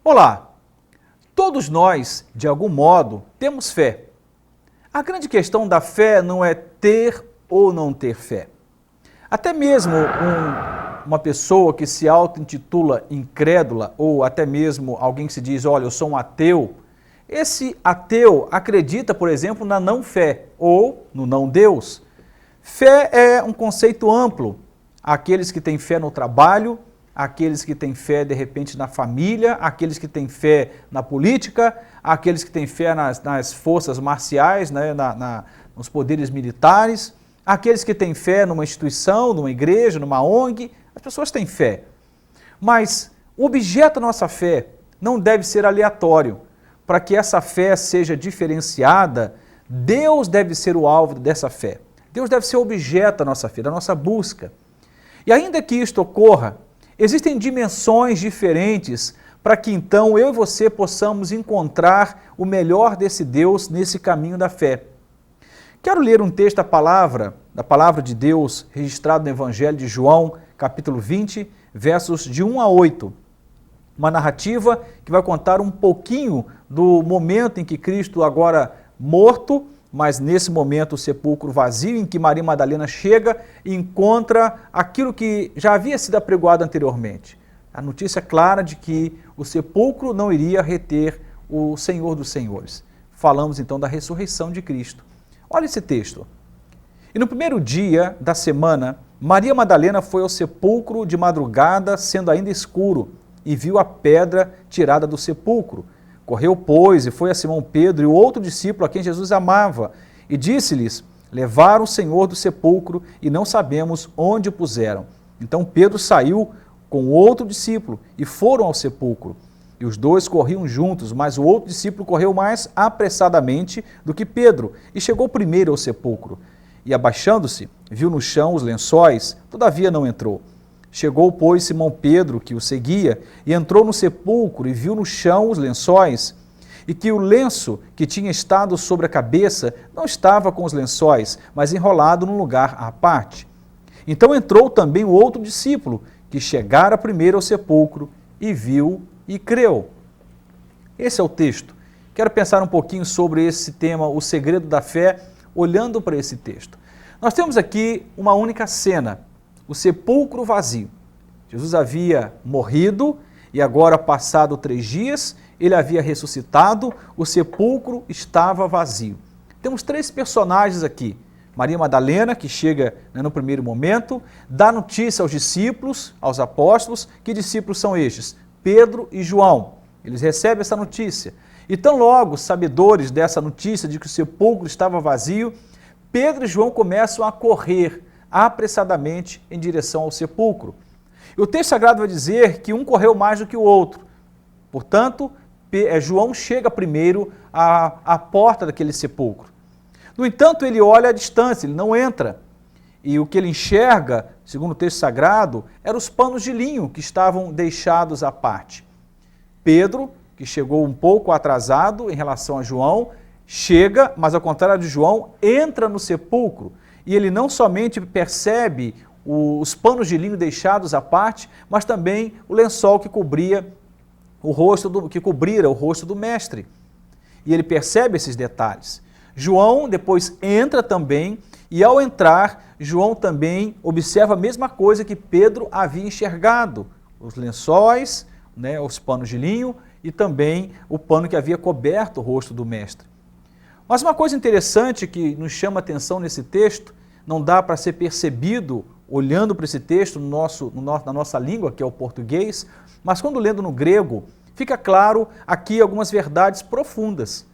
Olá! Todos nós, de algum modo, temos fé. A grande questão da fé não é ter ou não ter fé. Até mesmo uma pessoa que se auto-intitula incrédula, ou até mesmo alguém que se diz, olha, eu sou um ateu, esse ateu acredita, por exemplo, na não-fé ou no não-Deus. Fé é um conceito amplo. Aqueles que têm fé no trabalho, aqueles que têm fé, de repente, na família, aqueles que têm fé na política, aqueles que têm fé nas forças marciais, né, nos poderes militares, aqueles que têm fé numa instituição, numa igreja, numa ONG, as pessoas têm fé. Mas o objeto da nossa fé não deve ser aleatório. Para que essa fé seja diferenciada, Deus deve ser o alvo dessa fé. Deus deve ser o objeto da nossa fé, da nossa busca. E ainda que isto ocorra, existem dimensões diferentes para que então eu e você possamos encontrar o melhor desse Deus nesse caminho da fé. Quero ler um texto da palavra de Deus, registrado no Evangelho de João, capítulo 20, versos de 1 a 8. Uma narrativa que vai contar um pouquinho do momento em que Cristo, agora morto, mas nesse momento o sepulcro vazio, em que Maria Madalena chega e encontra aquilo que já havia sido apregoado anteriormente. A notícia clara de que o sepulcro não iria reter o Senhor dos Senhores. Falamos então da ressurreição de Cristo. Olha esse texto. E no primeiro dia da semana, Maria Madalena foi ao sepulcro de madrugada, sendo ainda escuro, e viu a pedra tirada do sepulcro. Correu, pois, e foi a Simão Pedro e o outro discípulo a quem Jesus amava, e disse-lhes, levaram o Senhor do sepulcro e não sabemos onde o puseram. Então Pedro saiu com o outro discípulo e foram ao sepulcro. E os dois corriam juntos, mas o outro discípulo correu mais apressadamente do que Pedro e chegou primeiro ao sepulcro. E abaixando-se, viu no chão os lençóis, todavia não entrou. Chegou, pois, Simão Pedro, que o seguia, e entrou no sepulcro e viu no chão os lençóis, e que o lenço que tinha estado sobre a cabeça não estava com os lençóis, mas enrolado num lugar à parte. Então entrou também o outro discípulo, que chegara primeiro ao sepulcro, e viu e creu. Esse é o texto. Quero pensar um pouquinho sobre esse tema, o segredo da fé, olhando para esse texto. Nós temos aqui uma única cena, o sepulcro vazio. Jesus havia morrido e agora, passado 3 dias, ele havia ressuscitado, o sepulcro estava vazio. Temos 3 personagens aqui. Maria Madalena, que chega no primeiro momento, dá notícia aos discípulos, aos apóstolos. Que discípulos são estes? Pedro e João. Eles recebem essa notícia. E tão logo, sabedores dessa notícia de que o sepulcro estava vazio, Pedro e João começam a correr apressadamente em direção ao sepulcro. E o texto sagrado vai dizer que um correu mais do que o outro. Portanto, João chega primeiro à porta daquele sepulcro. No entanto, ele olha à distância, ele não entra. E o que ele enxerga, segundo o texto sagrado, eram os panos de linho que estavam deixados à parte. Pedro, que chegou um pouco atrasado em relação a João, chega, mas ao contrário de João, entra no sepulcro. E ele não somente percebe os panos de linho deixados à parte, mas também o lençol que cobria o rosto do mestre. E ele percebe esses detalhes. João depois entra também, e ao entrar, João também observa a mesma coisa que Pedro havia enxergado, os lençóis, os panos de linho e também o pano que havia coberto o rosto do mestre. Mas uma coisa interessante que nos chama a atenção nesse texto, não dá para ser percebido olhando para esse texto na nossa língua, que é o português, mas quando lendo no grego, fica claro aqui algumas verdades profundas.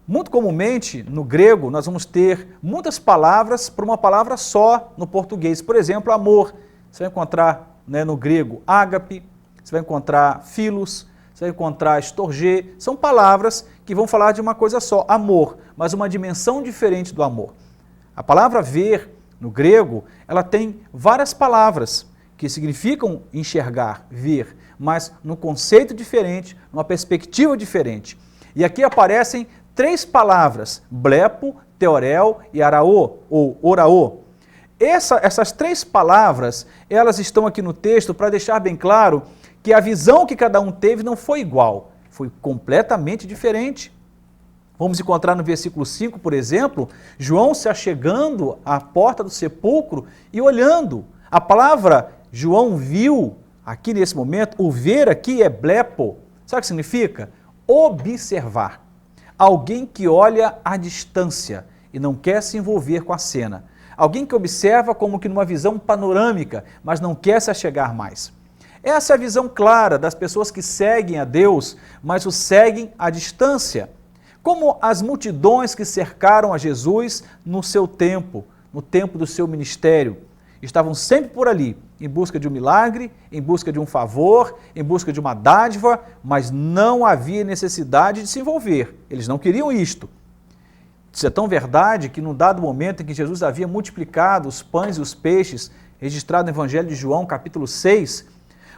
Muito comumente, no grego, nós vamos ter muitas palavras para uma palavra só no português. Por exemplo, amor. Você vai encontrar no grego ágape, você vai encontrar philos, você vai encontrar storgê. São palavras que vão falar de uma coisa só, amor, mas uma dimensão diferente do amor. A palavra ver, no grego, ela tem várias palavras que significam enxergar, ver, mas num conceito diferente, numa perspectiva diferente. E aqui aparecem 3 palavras, blepo, teorel e araô, ou oraô. Essas 3 palavras, elas estão aqui no texto para deixar bem claro que a visão que cada um teve não foi igual, foi completamente diferente. Vamos encontrar no versículo 5, por exemplo, João se achegando à porta do sepulcro e olhando. A palavra João viu, aqui nesse momento, o ver aqui é blepo. Sabe o que significa? Observar. Alguém que olha à distância e não quer se envolver com a cena. Alguém que observa como que numa visão panorâmica, mas não quer se achegar mais. Essa é a visão clara das pessoas que seguem a Deus, mas o seguem à distância. Como as multidões que cercaram a Jesus no seu tempo, no tempo do seu ministério. Estavam sempre por ali, em busca de um milagre, em busca de um favor, em busca de uma dádiva, mas não havia necessidade de se envolver. Eles não queriam isto. Isso é tão verdade que num dado momento em que Jesus havia multiplicado os pães e os peixes, registrado no Evangelho de João, capítulo 6,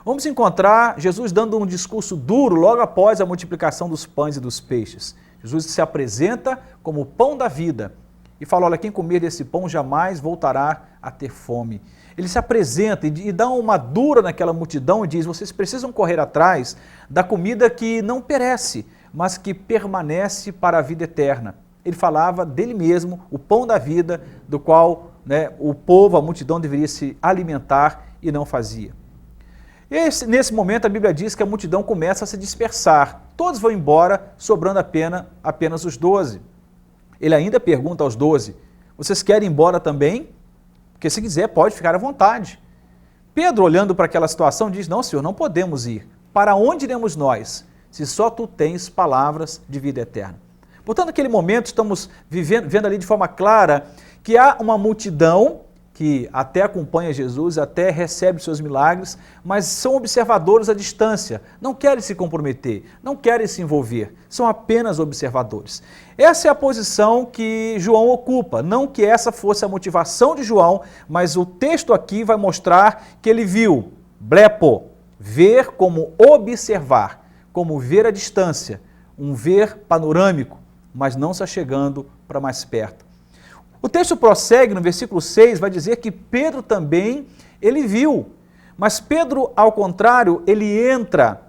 vamos encontrar Jesus dando um discurso duro logo após a multiplicação dos pães e dos peixes. Jesus se apresenta como o pão da vida e fala, olha, quem comer desse pão jamais voltará a ter fome. Ele se apresenta e dá uma dura naquela multidão e diz, vocês precisam correr atrás da comida que não perece, mas que permanece para a vida eterna. Ele falava dele mesmo, o pão da vida, do qual o povo, a multidão deveria se alimentar e não fazia. Nesse momento a Bíblia diz que a multidão começa a se dispersar. Todos vão embora, sobrando apenas os 12. Ele ainda pergunta aos 12, vocês querem ir embora também? Porque se quiser pode ficar à vontade. Pedro, olhando para aquela situação, diz, não, Senhor, não podemos ir. Para onde iremos nós, se só tu tens palavras de vida eterna? Portanto, naquele momento estamos vendo ali de forma clara que há uma multidão que até acompanha Jesus, até recebe seus milagres, mas são observadores à distância, não querem se comprometer, não querem se envolver, são apenas observadores. Essa é a posição que João ocupa, não que essa fosse a motivação de João, mas o texto aqui vai mostrar que ele viu, blepo, ver como observar, como ver à distância, um ver panorâmico, mas não se achegando para mais perto. O texto prossegue no versículo 6, vai dizer que Pedro também, ele viu, mas Pedro, ao contrário, ele entra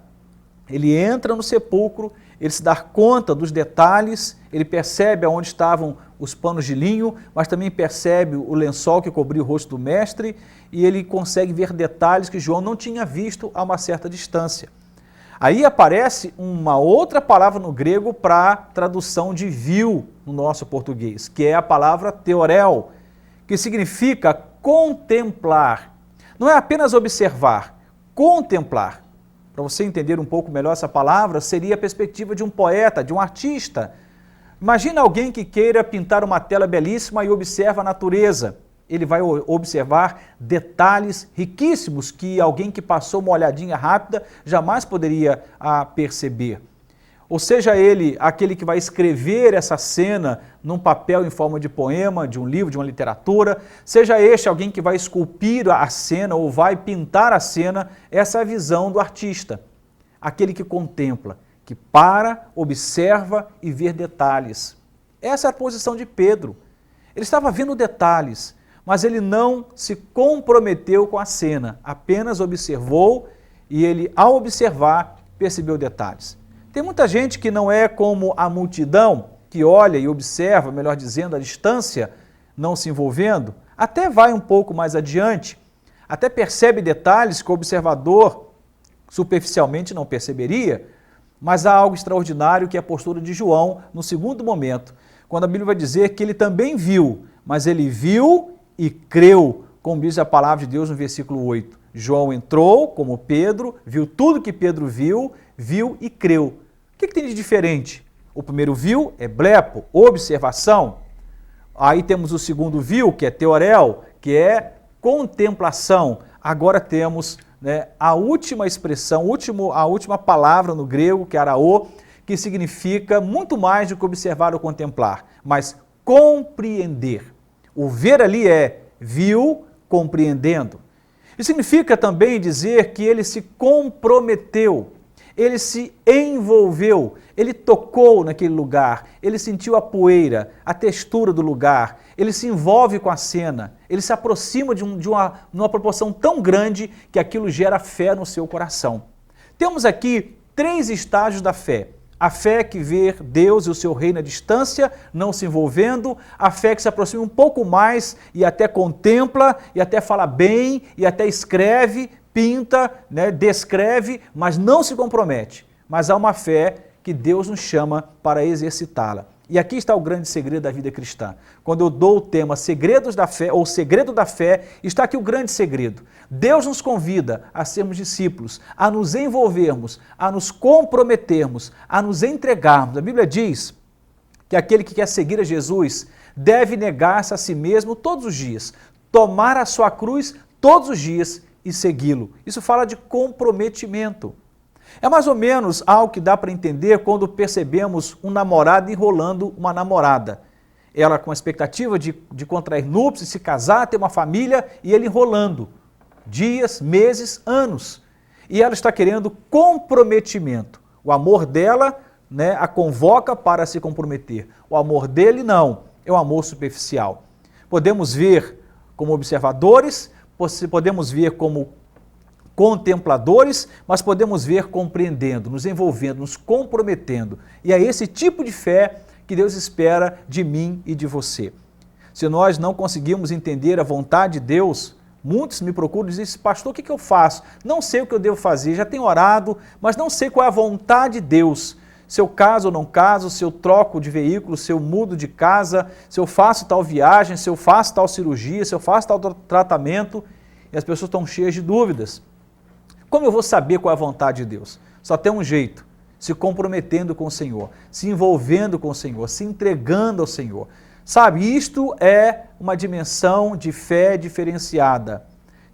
no sepulcro, ele se dá conta dos detalhes, ele percebe aonde estavam os panos de linho, mas também percebe o lençol que cobria o rosto do mestre, e ele consegue ver detalhes que João não tinha visto a uma certa distância. Aí aparece uma outra palavra no grego para tradução de viu no nosso português, que é a palavra theorel, que significa contemplar. Não é apenas observar, contemplar. Para você entender um pouco melhor essa palavra, seria a perspectiva de um poeta, de um artista. Imagina alguém que queira pintar uma tela belíssima e observa a natureza. Ele vai observar detalhes riquíssimos que alguém que passou uma olhadinha rápida jamais poderia perceber. Ou seja ele aquele que vai escrever essa cena num papel em forma de poema, de um livro, de uma literatura, seja este alguém que vai esculpir a cena ou vai pintar a cena, essa é a visão do artista. Aquele que contempla, que para, observa e vê detalhes. Essa é a posição de Pedro. Ele estava vendo detalhes, mas ele não se comprometeu com a cena, apenas observou e ele, ao observar, percebeu detalhes. Tem muita gente que não é como a multidão, que olha e observa, melhor dizendo, à distância, não se envolvendo, até vai um pouco mais adiante, até percebe detalhes que o observador superficialmente não perceberia, mas há algo extraordinário que é a postura de João no segundo momento, quando a Bíblia vai dizer que ele também viu, mas ele viu e creu, como diz a palavra de Deus no versículo 8. João entrou, como Pedro, viu tudo que Pedro viu e creu. O que tem de diferente? O primeiro viu é blepo, observação. Aí temos o segundo viu, que é theorel, que é contemplação. Agora temos a última expressão, a última palavra no grego, que é araô, que significa muito mais do que observar ou contemplar, mas compreender. O ver ali é viu, compreendendo. Isso significa também dizer que ele se comprometeu, ele se envolveu, ele tocou naquele lugar, ele sentiu a poeira, a textura do lugar, ele se envolve com a cena, ele se aproxima de uma proporção tão grande que aquilo gera fé no seu coração. Temos aqui 3 estágios da fé. A fé que vê Deus e o seu reino à distância, não se envolvendo. A fé que se aproxima um pouco mais e até contempla, e até fala bem, e até escreve, pinta, né, descreve, mas não se compromete. Mas há uma fé que Deus nos chama para exercitá-la. E aqui está o grande segredo da vida cristã. Quando eu dou o tema Segredos da Fé, ou Segredo da Fé, está aqui o grande segredo. Deus nos convida a sermos discípulos, a nos envolvermos, a nos comprometermos, a nos entregarmos. A Bíblia diz que aquele que quer seguir a Jesus deve negar-se a si mesmo todos os dias, tomar a sua cruz todos os dias e segui-lo. Isso fala de comprometimento. É mais ou menos algo que dá para entender quando percebemos um namorado enrolando uma namorada. Ela com a expectativa de contrair núpcias, se casar, ter uma família, e ele enrolando. Dias, meses, anos. E ela está querendo comprometimento. O amor dela, né, a convoca para se comprometer. O amor dele não, é um amor superficial. Podemos ver como observadores, podemos ver como contempladores, mas podemos ver compreendendo, nos envolvendo, nos comprometendo. E é esse tipo de fé que Deus espera de mim e de você. Se nós não conseguimos entender a vontade de Deus, muitos me procuram e dizem, pastor, o que eu faço? Não sei o que eu devo fazer, já tenho orado, mas não sei qual é a vontade de Deus. Se eu caso ou não caso, se eu troco de veículo, se eu mudo de casa, se eu faço tal viagem, se eu faço tal cirurgia, se eu faço tal tratamento, e as pessoas estão cheias de dúvidas. Como eu vou saber qual é a vontade de Deus? Só tem um jeito, se comprometendo com o Senhor, se envolvendo com o Senhor, se entregando ao Senhor. Sabe, isto é uma dimensão de fé diferenciada.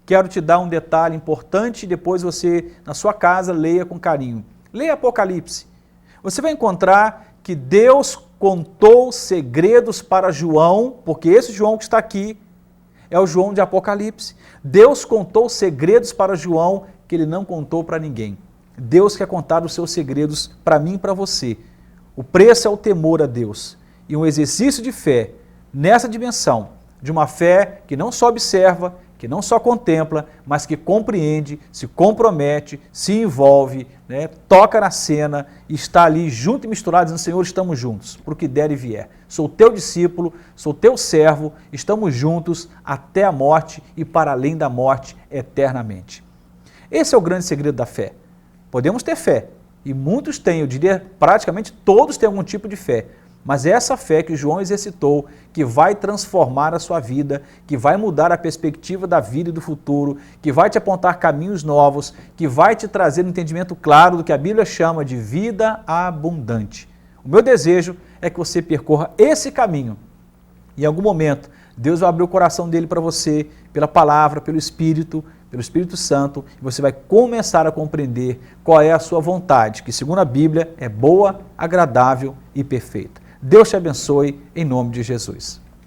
Quero te dar um detalhe importante, depois você, na sua casa, leia com carinho. Leia Apocalipse. Você vai encontrar que Deus contou segredos para João, porque esse João que está aqui é o João de Apocalipse. Deus contou segredos para João que ele não contou para ninguém. Deus quer contar os seus segredos para mim e para você. O preço é o temor a Deus. E um exercício de fé nessa dimensão, de uma fé que não só observa, que não só contempla, mas que compreende, se compromete, se envolve, né, toca na cena, está ali junto e misturado, dizendo, Senhor, estamos juntos, para o que der e vier. Sou teu discípulo, sou teu servo, estamos juntos até a morte e para além da morte eternamente. Esse é o grande segredo da fé. Podemos ter fé, e muitos têm, eu diria praticamente todos têm algum tipo de fé, mas é essa fé que João exercitou, que vai transformar a sua vida, que vai mudar a perspectiva da vida e do futuro, que vai te apontar caminhos novos, que vai te trazer um entendimento claro do que a Bíblia chama de vida abundante. O meu desejo é que você percorra esse caminho. Em algum momento, Deus vai abrir o coração dele para você, pela palavra, pelo Espírito Santo, e você vai começar a compreender qual é a sua vontade, que segundo a Bíblia é boa, agradável e perfeita. Deus te abençoe em nome de Jesus.